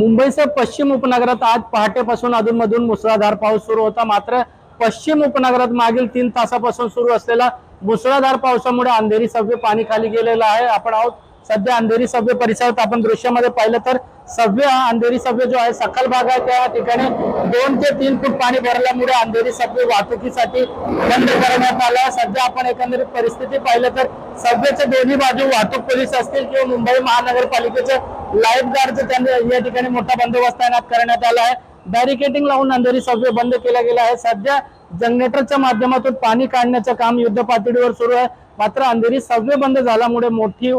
मुंबईसह पश्चिम उपनगरात आज पहाटेपासून अधूनमधून मुसळधार पाऊस सुरू होता। मात्र पश्चिम उपनगरात मागील 3 तासापासून सुरू असलेला मुसळधार पावसामुळे अंधेरी सबवे पाणी खाली गेलेला आहे। आपण आहोत सध्या अंधेरी सबवे परिसरात। आपण दृश्यामध्ये पाहिलं तर सबवे हा अंधेरी सबवे जो आहे सखल भाग आहे, त्या ठिकाणी 2 ते 3 फूट पाणी भरल्यामुळे अंधेरी सबवे वाहतुकीसाठी बंद करण्यात आला। सध्या आपण एकंदरीत परिस्थिती पाहिलं तर सबवेच्या दोन्ही बाजू वाहतूक पोलीस असतील किंवा मुंबई महानगरपालिकेचे लाईफ गार्डचे त्यांनी या ठिकाणी मोठा बंदोबस्त तैनात करण्यात आला आहे। बॅरिकेडिंग लावून अंधेरी सबवे बंद केला गेला आहे। सध्या जनरेटरच्या माध्यमातून पाणी काढण्याचं काम युद्ध पातळीवर सुरू आहे। मात्र अंधेरी सबवे बंद झाल्यामुळे मोठी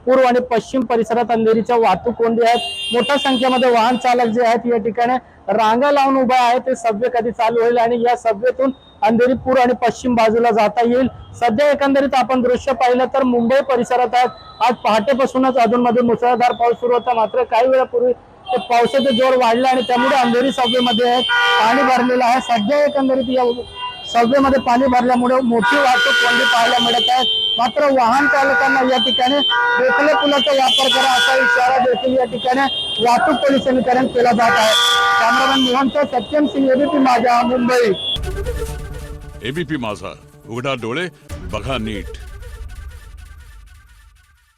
पूर्व आणि पश्चिम परिसरात अंधेरीच्या वाहतूक कोंडी आहेत। मोठ्या संख्येमध्ये वाहन चालक जे आहेत या ठिकाणी रांगा लावून उभे आहेत। ते सबवे कधी चालू होईल आणि या सबवेतून अंधेरी पूर्व आणि पश्चिम बाजूला जाता येईल। सध्या एकंदरीत आपण दृश्य पाहिलं तर मुंबई परिसरात आज पहाटेपासूनच अधूनमधून मुसळधार पाऊस सुरू होता। मात्र काही वेळापूर्वी पावसाचा जोर वाढला आणि त्यामुळे अंधेरी सबवेमध्ये पाणी भरलेलं आहे। सध्या एकंदरीत या सबवेमध्ये पाणी भरल्यामुळे मोठी वाहतूक कोंडी पाहायला मिळत आहे। मात्र वाहन चालकांना या ठिकाणी गोखले पुलाचा वापर करा असा इशारा देखील या ठिकाणी वाहतूक पोलिसांनी केला जात आहे। कॅमेरामॅन मोहनचा सत्यम सिंह, एबीपी माझा, मुंबई। एबीपी माझा, उघडा डोळे बघा नीट।